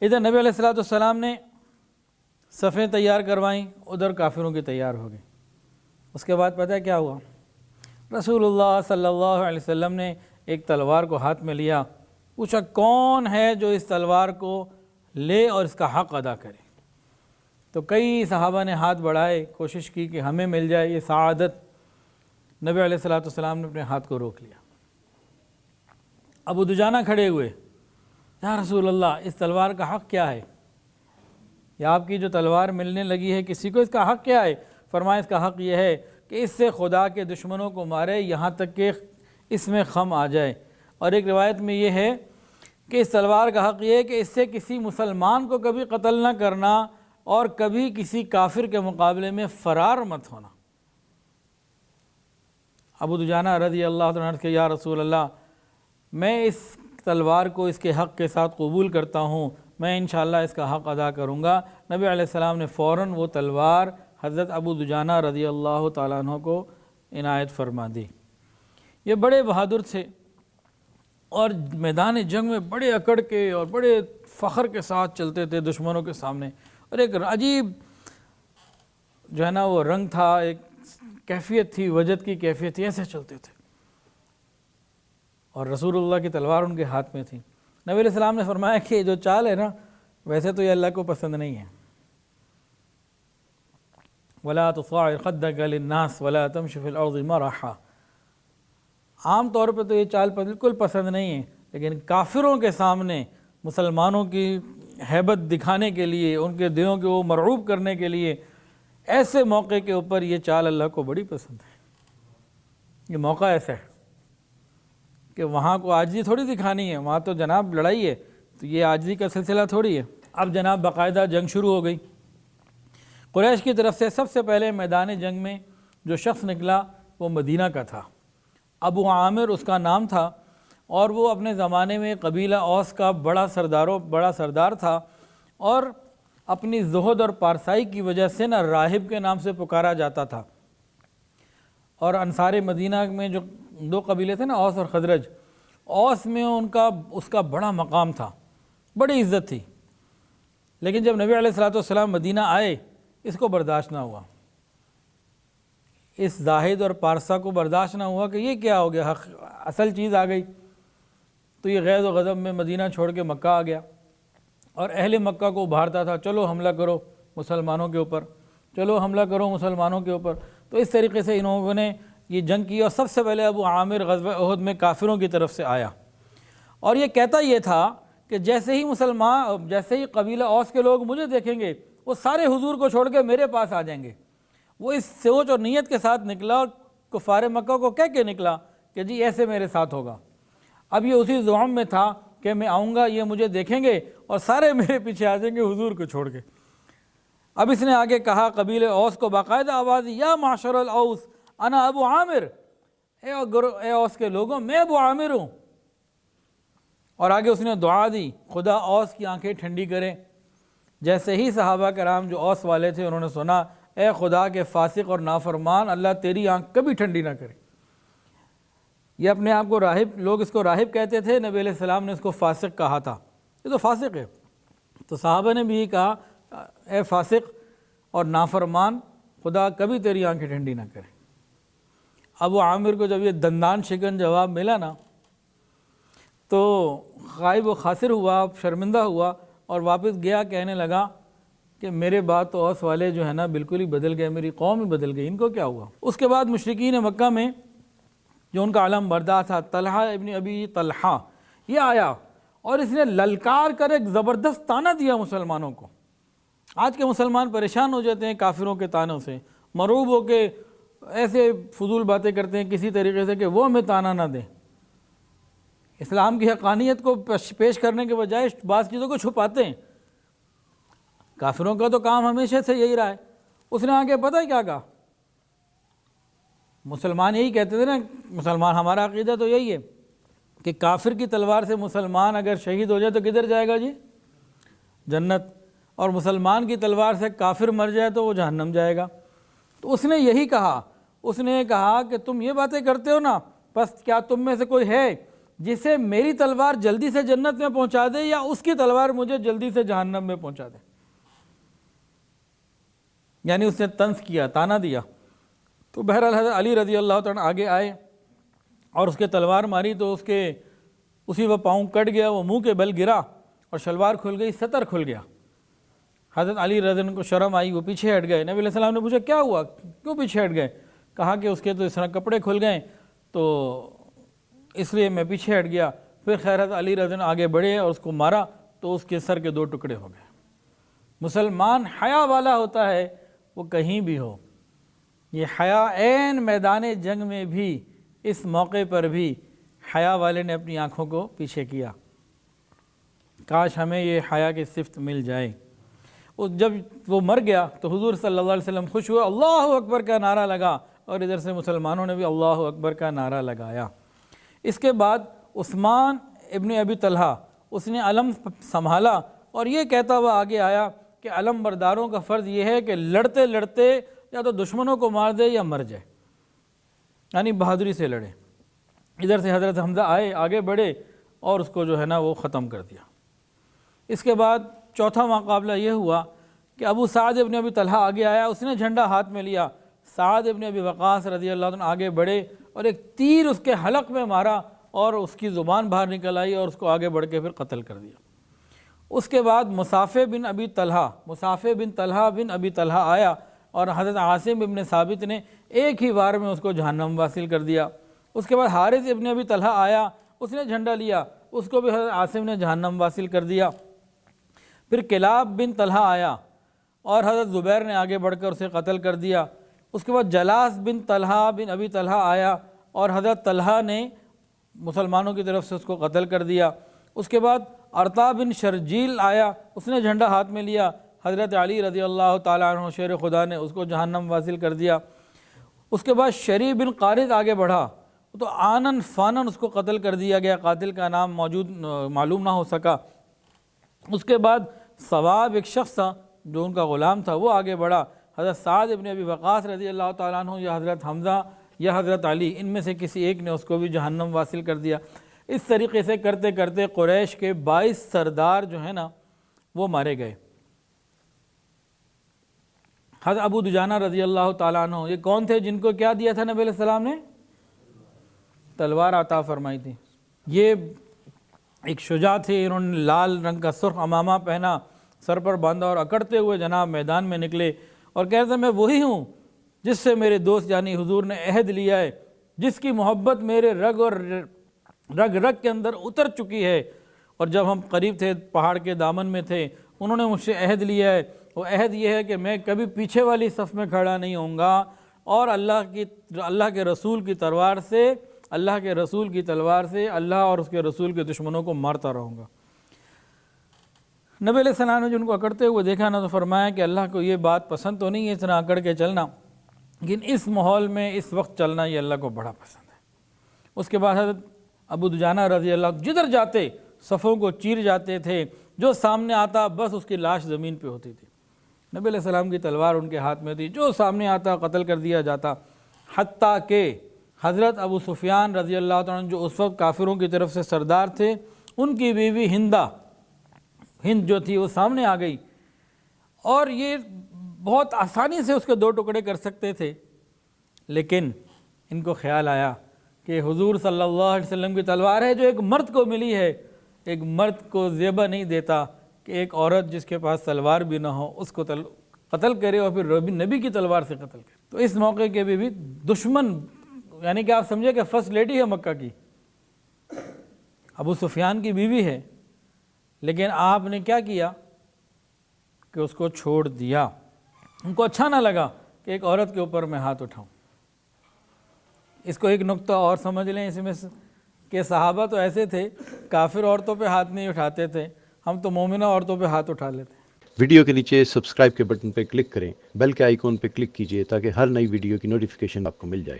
ادھر نبی علیہ الصلوۃ والسلام نے صفیں تیار کروائیں، ادھر کافروں کی تیار ہو گئی۔ اس کے بعد پتہ ہے کیا ہوا؟ رسول اللہ صلی اللہ علیہ وسلم نے ایک تلوار کو ہاتھ میں لیا، پوچھا کون ہے جو اس تلوار کو لے اور اس کا حق ادا کرے؟ تو کئی صحابہ نے ہاتھ بڑھائے، کوشش کی کہ ہمیں مل جائے یہ سعادت۔ نبی علیہ الصلوۃ والسلام نے اپنے ہاتھ کو روک لیا۔ ابو دجانہ کھڑے ہوئے، یا رسول اللہ اس تلوار کا حق کیا ہے؟ یا آپ کی جو تلوار ملنے لگی ہے کسی کو، اس کا حق کیا ہے؟ فرمایا اس کا حق یہ ہے کہ اس سے خدا کے دشمنوں کو مارے یہاں تک کہ اس میں خم آ جائے۔ اور ایک روایت میں یہ ہے کہ اس تلوار کا حق یہ ہے کہ اس سے کسی مسلمان کو کبھی قتل نہ کرنا اور کبھی کسی کافر کے مقابلے میں فرار مت ہونا۔ ابو دجانہ رضی اللہ عنہ کہ یا رسول اللہ میں اس تلوار کو اس کے حق کے ساتھ قبول کرتا ہوں، میں انشاءاللہ اس کا حق ادا کروں گا۔ نبی علیہ السلام نے فوراً وہ تلوار حضرت ابو دجانہ رضی اللہ تعالیٰ عنہ کو عنایت فرما دی۔ یہ بڑے بہادر تھے اور میدان جنگ میں بڑے اکڑ کے اور بڑے فخر کے ساتھ چلتے تھے دشمنوں کے سامنے، اور ایک عجیب جو ہے نا وہ رنگ تھا، ایک کیفیت تھی، وجد کی کیفیت تھی، ایسے چلتے تھے۔ اور رسول اللہ کی تلوار ان کے ہاتھ میں تھی۔ نبی علیہ السلام نے فرمایا کہ جو چال ہے نا ویسے تو یہ اللہ کو پسند نہیں ہے۔ وَلَا تُصَعِّرْ خَدَّكَ لِلنَّاسِ وَلَا تَمْشِ فِي الْأَرْضِ مَرَحًا، عام طور پہ تو یہ چال بالکل پسند نہیں ہے، لیکن کافروں کے سامنے مسلمانوں کی ہیبت دکھانے کے لیے، ان کے دلوں کو وہ مرعوب کرنے کے لیے، ایسے موقع کے اوپر یہ چال اللہ کو بڑی پسند ہے۔ یہ موقع ایسا ہے کہ وہاں کو عاجزی تھوڑی دکھانی ہے، وہاں تو جناب لڑائی ہے، تو یہ عاجزی کا سلسلہ تھوڑی ہے۔ اب جناب باقاعدہ جنگ شروع ہو گئی۔ قریش کی طرف سے سب سے پہلے میدان جنگ میں جو شخص نکلا وہ مدینہ کا تھا، ابو عامر اس کا نام تھا، اور وہ اپنے زمانے میں قبیلہ اوس کا بڑا سردار تھا، اور اپنی زہد اور پارسائی کی وجہ سے نا راہب کے نام سے پکارا جاتا تھا۔ اور انصار مدینہ میں جو دو قبیلے تھے نا اوس اور خزرج، اوس میں اس کا بڑا مقام تھا، بڑی عزت تھی، لیکن جب نبی علیہ الصلوۃ والسلام مدینہ آئے اس کو برداشت نہ ہوا، اس زاہد اور پارسا کو برداشت نہ ہوا کہ یہ کیا ہو گیا، اصل چیز آ گئی، تو یہ غیظ و غضب میں مدینہ چھوڑ کے مکہ آ گیا، اور اہل مکہ کو ابھارتا تھا چلو حملہ کرو مسلمانوں کے اوپر، چلو حملہ کرو مسلمانوں کے اوپر۔ تو اس طریقے سے انہوں نے یہ جنگ کی، اور سب سے پہلے ابو عامر غزوہ احد میں کافروں کی طرف سے آیا، اور یہ کہتا یہ تھا کہ جیسے ہی قبیلہ اوس کے لوگ مجھے دیکھیں گے وہ سارے حضور کو چھوڑ کے میرے پاس آ جائیں گے۔ وہ اس سوچ اور نیت کے ساتھ نکلا اور کفار مکہ کو کہہ کے نکلا کہ جی ایسے میرے ساتھ ہوگا۔ اب یہ اسی زعم میں تھا کہ میں آؤں گا، یہ مجھے دیکھیں گے اور سارے میرے پیچھے آ جائیں گے حضور کو چھوڑ کے۔ اب اس نے آگے کہا قبیلہ اوس کو باقاعدہ آواز، یا معشر الاوس انا ابو عامر، اے اوس کے لوگوں میں ابو عامر ہوں۔ اور آگے اس نے دعا دی، خدا اوس کی آنکھیں ٹھنڈی کرے۔ جیسے ہی صحابہ کرام جو اوس والے تھے انہوں نے سنا، اے خدا کے فاسق اور نافرمان، اللہ تیری آنکھ کبھی ٹھنڈی نہ کرے۔ یہ اپنے آپ کو راہب، لوگ اس کو راہب کہتے تھے، نبی علیہ السلام نے اس کو فاسق کہا تھا، یہ تو فاسق ہے۔ تو صحابہ نے بھی کہا اے فاسق اور نافرمان، خدا کبھی تیری آنکھیں ٹھنڈی نہ کرے۔ ابو عامر کو جب یہ دندان شکن جواب ملا نا تو خائب و خاسر ہوا، شرمندہ ہوا، اور واپس گیا، کہنے لگا کہ میرے بعد تو اوس والے جو ہے نا بالکل ہی بدل گئے، میری قوم ہی بدل گئی، ان کو کیا ہوا؟ اس کے بعد مشرکین مکہ میں جو ان کا علم بردار تھا طلحہ ابن ابی طلحہ، یہ آیا اور اس نے للکار کر ایک زبردست طعنہ دیا مسلمانوں کو۔ آج کے مسلمان پریشان ہو جاتے ہیں کافروں کے طعنوں سے، مرعوب ہو کے ایسے فضول باتیں کرتے ہیں کسی طریقے سے کہ وہ ہمیں طعنہ نہ دیں۔ اسلام کی حقانیت کو پیش کرنے کے بجائے بعض چیزوں کو چھپاتے ہیں۔ کافروں کا تو کام ہمیشہ سے یہی رہا ہے۔ اس نے آگے پتہ ہے کیا کہا؟ مسلمان یہی کہتے تھے نا، مسلمان ہمارا عقیدہ تو یہی ہے کہ کافر کی تلوار سے مسلمان اگر شہید ہو جائے تو کدھر جائے گا جی؟ جنت، اور مسلمان کی تلوار سے کافر مر جائے تو وہ جہنم جائے گا۔ تو اس نے یہی کہا، اس نے کہا کہ تم یہ باتیں کرتے ہو نا، بس کیا تم میں سے کوئی ہے جسے میری تلوار جلدی سے جنت میں پہنچا دے یا اس کی تلوار مجھے جلدی سے جہنم میں پہنچا دے. یعنی اس نے طنز کیا، تانا دیا. تو بہرحال حضرت علی رضی اللہ تعالیٰ آگے آئے اور اس کے تلوار ماری تو اس کے اسی وہ پاؤں کٹ گیا، وہ منہ کے بل گرا اور شلوار کھل گئی، سطر کھل گیا. حضرت علی رضی اللہ عنہ کو شرم آئی، وہ پیچھے ہٹ گئے. نبی علیہ السلام نے پوچھا کیا ہوا، کیوں پیچھے ہٹ گئے؟ کہا کہ اس کے تو اس طرح کپڑے کھل گئے تو اس لیے میں پیچھے ہٹ گیا. پھر خیر حضرت علی رضی اللہ عنہ آگے بڑھے اور اس کو مارا تو اس کے سر کے 2 ٹکڑے ہو گئے. مسلمان حیا والا ہوتا ہے وہ کہیں بھی ہو. یہ حیا عین میدان جنگ میں بھی، اس موقع پر بھی حیا والے نے اپنی آنکھوں کو پیچھے کیا. کاش ہمیں یہ حیا کی صفت مل جائے. جب وہ مر گیا تو حضور صلی اللہ علیہ وسلم خوش ہوئے، اللہ اکبر کا نعرہ لگا اور ادھر سے مسلمانوں نے بھی اللہ اکبر کا نعرہ لگایا. اس کے بعد عثمان ابن ابی طلحہ اس نے علم سنبھالا اور یہ کہتا ہوا آگے آیا کہ علم برداروں کا فرض یہ ہے کہ لڑتے لڑتے یا تو دشمنوں کو مار دے یا مر جائے، یعنی بہادری سے لڑے. ادھر سے حضرت حمزہ آئے، آگے بڑھے اور اس کو جو ہے نا وہ ختم کر دیا. اس کے بعد چوتھا مقابلہ یہ ہوا کہ ابو سعد ابن ابی طلحہ آگے آیا، اس نے جھنڈا ہاتھ میں لیا. سعد ابن ابی وقاص رضی اللہ عنہ آگے بڑھے اور ایک تیر اس کے حلق میں مارا اور اس کی زبان باہر نکل آئی اور اس کو آگے بڑھ کے پھر قتل کر دیا. اس کے بعد مصافح بن ابی طلحہ آیا اور حضرت عاصم ابن ثابت نے ایک ہی وار میں اس کو جہنم واصل کر دیا. اس کے بعد حارث ابن ابی طلحہ آیا، اس نے جھنڈا لیا، اس کو بھی حضرت عاصم نے جہنم واصل کر دیا. پھر کلاب بن طلحہ آیا اور حضرت زبیر نے آگے بڑھ کر اسے قتل کر دیا. اس کے بعد جلاس بن طلحہ بن ابی طلحہ آیا اور حضرت طلحہ نے مسلمانوں کی طرف سے اس کو قتل کر دیا. اس کے بعد ارطا بن شرجیل آیا، اس نے جھنڈا ہاتھ میں لیا، حضرت علی رضی اللہ تعالیٰ عنہ شیر خدا نے اس کو جہنم واصل کر دیا. اس کے بعد شریف بن قارث آگے بڑھا تو آنن فانن اس کو قتل کر دیا گیا، قاتل کا نام معلوم نہ ہو سکا. اس کے بعد ثواب ایک شخص تھا جو ان کا غلام تھا، وہ آگے بڑھا. حضرت سعد ابن ابی وقاص رضی اللہ تعالیٰ عنہ یا حضرت حمزہ یا حضرت علی، ان میں سے کسی ایک نے اس کو بھی جہنم واصل کر دیا. اس طریقے سے کرتے کرتے قریش کے 22 سردار جو ہیں نا وہ مارے گئے. حضرت ابو دجانہ رضی اللہ تعالیٰ عنہ یہ کون تھے جن کو کیا دیا تھا نبی علیہ السلام نے؟ تلوار عطا فرمائی تھی. یہ ایک شجاع تھے، انہوں نے لال رنگ کا سرخ عمامہ پہنا، سر پر باندھا اور اکڑتے ہوئے جناب میدان میں نکلے اور کہتے ہیں میں وہی ہوں جس سے میرے دوست یعنی حضور نے عہد لیا ہے، جس کی محبت میرے رگ اور رگ کے اندر اتر چکی ہے. اور جب ہم قریب تھے، پہاڑ کے دامن میں تھے، انہوں نے مجھ سے عہد لیا ہے. وہ عہد یہ ہے کہ میں کبھی پیچھے والی صف میں کھڑا نہیں ہوں گا اور اللہ کے رسول کی تلوار سے اللہ اور اس کے رسول کے دشمنوں کو مارتا رہوں گا. نبی علیہ السلام نے جن کو اکڑتے ہوئے دیکھا نا تو فرمایا کہ اللہ کو یہ بات پسند تو نہیں ہے اتنا اکڑ کے چلنا، لیکن اس ماحول میں اس وقت چلنا یہ اللہ کو بڑا پسند ہے. اس کے بعد حضرت ابو دجانہ رضی اللہ جدھر جاتے صفوں کو چیر جاتے تھے، جو سامنے آتا بس اس کی لاش زمین پہ ہوتی تھی. نبی علیہ السلام کی تلوار ان کے ہاتھ میں تھی، جو سامنے آتا قتل کر دیا جاتا. حتیٰ کہ حضرت ابو سفیان رضی اللہ تعالیٰ جو اس وقت کافروں کی طرف سے سردار تھے، ان کی بیوی ہند جو تھی وہ سامنے آ گئی اور یہ بہت آسانی سے اس کے 2 ٹکڑے کر سکتے تھے، لیکن ان کو خیال آیا کہ حضور صلی اللہ علیہ وسلم کی تلوار ہے جو ایک مرد کو ملی ہے. ایک مرد کو زیبہ نہیں دیتا کہ ایک عورت جس کے پاس تلوار بھی نہ ہو اس کو قتل کرے اور پھر نبی کی تلوار سے قتل کرے. تو اس موقع کے بھی دشمن یعنی کہ آپ سمجھے کہ فرسٹ لیڈی ہے مکہ کی، ابو سفیان کی بیوی ہے، لیکن آپ نے کیا کیا کہ اس کو چھوڑ دیا. ان کو اچھا نہ لگا کہ ایک عورت کے اوپر میں ہاتھ اٹھاؤں. اس کو ایک نقطہ اور سمجھ لیں اس میں کہ صحابہ تو ایسے تھے، کافر عورتوں پہ ہاتھ نہیں اٹھاتے تھے، ہم تو مومنہ عورتوں پہ ہاتھ اٹھا لیتے. ویڈیو کے نیچے سبسکرائب کے بٹن پہ کلک کریں، بیل کے آئیکن پہ کلک کیجئے تاکہ ہر نئی ویڈیو کی نوٹیفیکیشن آپ کو مل جائے.